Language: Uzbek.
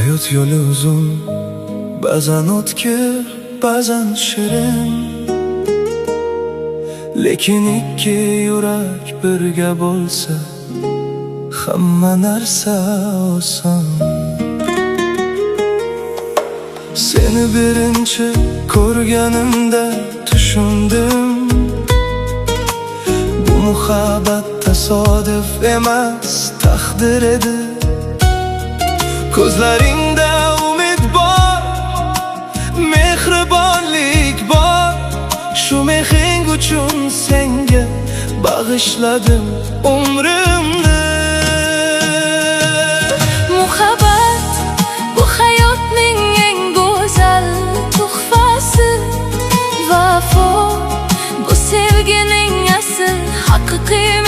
Hayot yo'li uzun, ba'zan o'tkir, ba'zan shirin. Lekin ikki yurak birga bo'lsa, hamma narsa oson. Seni birinchi ko'rganimda tushundim, bu muhabbat tasodif emas, taqdir edi. Ko'zlaringda umid bor, mehribonlik bor. Shu mehring uchun senga bag'ishladim umrimni. Muhabbat bu hayotning eng go'zal tuhfasi. Vafo bu sevgining asl haqiqiy